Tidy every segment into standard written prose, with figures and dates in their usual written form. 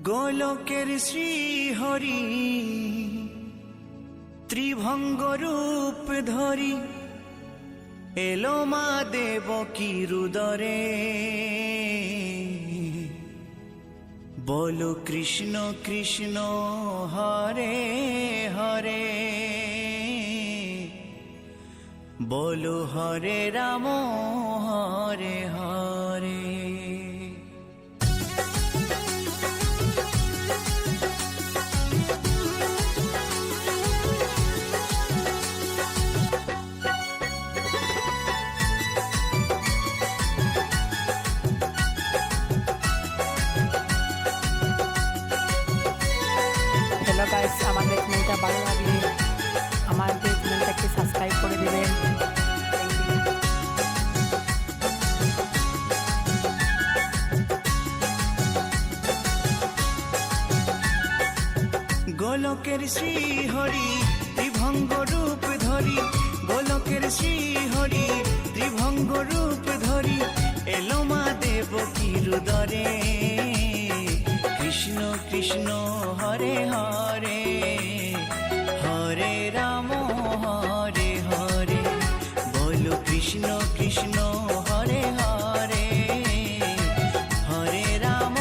গোলকের শ্রীহরি ত্রিভঙ্গ রূপ ধরি এলো মা দেবকী রুদরে। বলো কৃষ্ণ কৃষ্ণ হরে হরে, বলো হরে রাম হরে হরে। হ্যালো গাইস, আমাদের চ্যানেলটা ভালো লাগলে আমাদের চ্যানেলটাকে সাবস্ক্রাইব করে দেবেন। গোলকের শ্রীহরি ত্রিভঙ্গ রূপ ধরি, গোলকের শ্রীহরি ত্রিভঙ্গ রূপ ধরি এলো মা দেবকী রুদরে। কৃষ্ণ কৃষ্ণ হরে হরে, হরে রাম হরে হরে, বলো কৃষ্ণ কৃষ্ণ হরে হরে, হরে রাম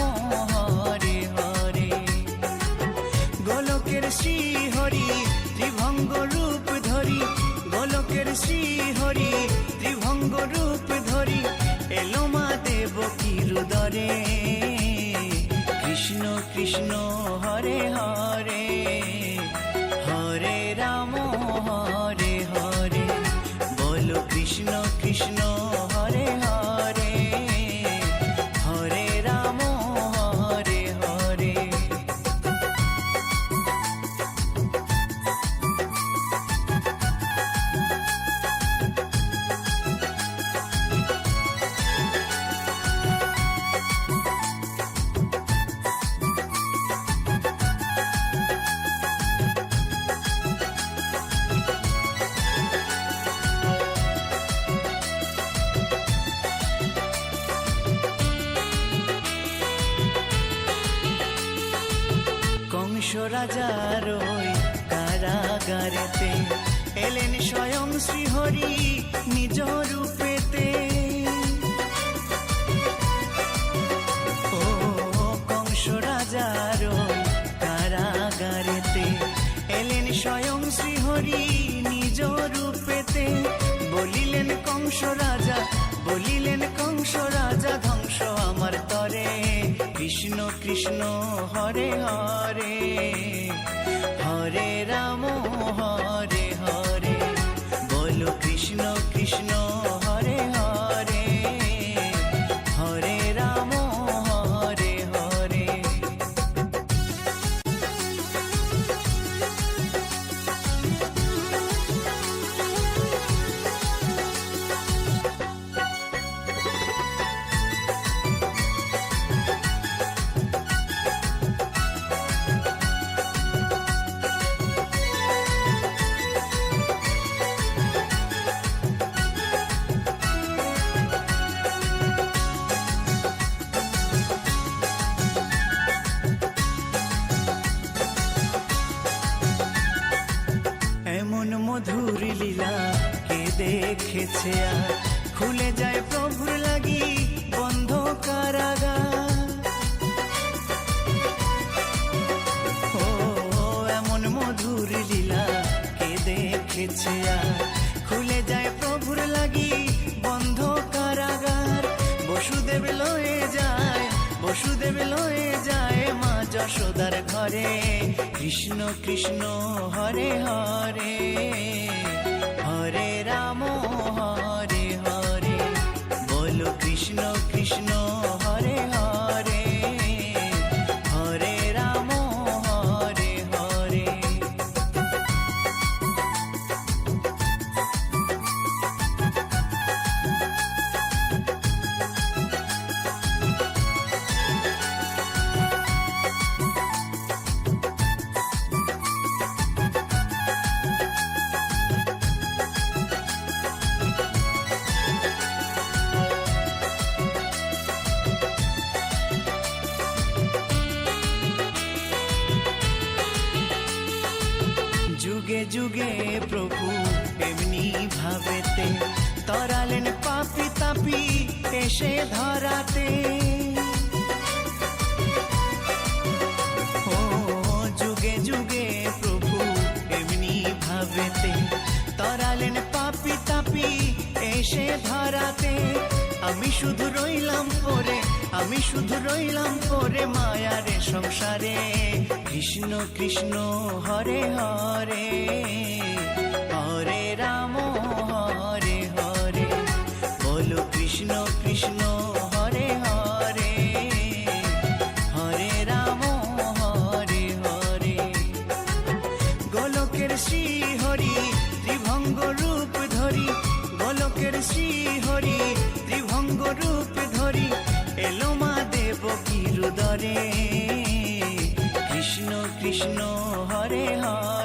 হরে হরে। গোলকের শ্রীহরি ত্রিভঙ্গ রূপ ধরি, গোলকের শ্রীহরি ত্রিভঙ্গ রূপ ধরি এলো মা দেবকী রুদরে। কৃষ্ণ কৃষ্ণ হরে হরে, হরে রাম হরে হরে, বলো কৃষ্ণ কৃষ্ণ হরে হরে, হরে রাম হরে হরে। কংস রাজার ওই কারাগারেতে এলেন স্বয়ং শ্রীহরি নিজ রূপেতে। ও কংস রাজার ওই কারাগারেতে এলেন স্বয়ং শ্রীহরি নিজ রূপেতে। বলিলেন কংস রাজা, বলিলেন কংস রাজা, ধ্বংস আমার তরে। কৃষ্ণ কৃষ্ণ হরে হরে, হরে রাম হরে হরে, বলো কৃষ্ণ কৃষ্ণ হরে হরে, হরে রাম হরে হরে। এমন মধুর লীলা কে দেখেছে আর, খুলে যায় প্রভুর লাগি বন্ধ কারাগার। ও এমন মধুর লীলা কে দেখেছে আর, খুলে যায় প্রভুর লাগি বন্ধ কারাগার। বসুদেব লয়ে যায়, বসুদেব লয়ে যায় মা যশোদার ঘরে। কৃষ্ণ কৃষ্ণ হরে হরে, হরে রাম হরে হরে, বলো কৃষ্ণ কৃষ্ণ হরে হরে, হরে রাম হরে হরে। যুগে প্রভু এমনি ভাবেতে তরালেন পাপি তাপি এসে ধরাতে। ও যুগে যুগে প্রভু এমনি ভাবেতে তরালেন পাপি তাপি এসে ধরাতে। আমি শুধু রইলাম পরে, আমি শুধু রইলাম পরে মায়ারে সংসারে। কৃষ্ণ কৃষ্ণ হরে হরে, হরে রাম হরে হরে। বলো কৃষ্ণ কৃষ্ণ হরে হরে, হরে রাম হরে হরে। গোলকের শ্রী হরি ত্রিভঙ্গ রূপ ধরি, গোলকের শ্রী হরি ত্রিভঙ্গ রূপ ধরি এলো মা দেবকীর উদরে। কৃষ্ণ কৃষ্ণ হরে হরে।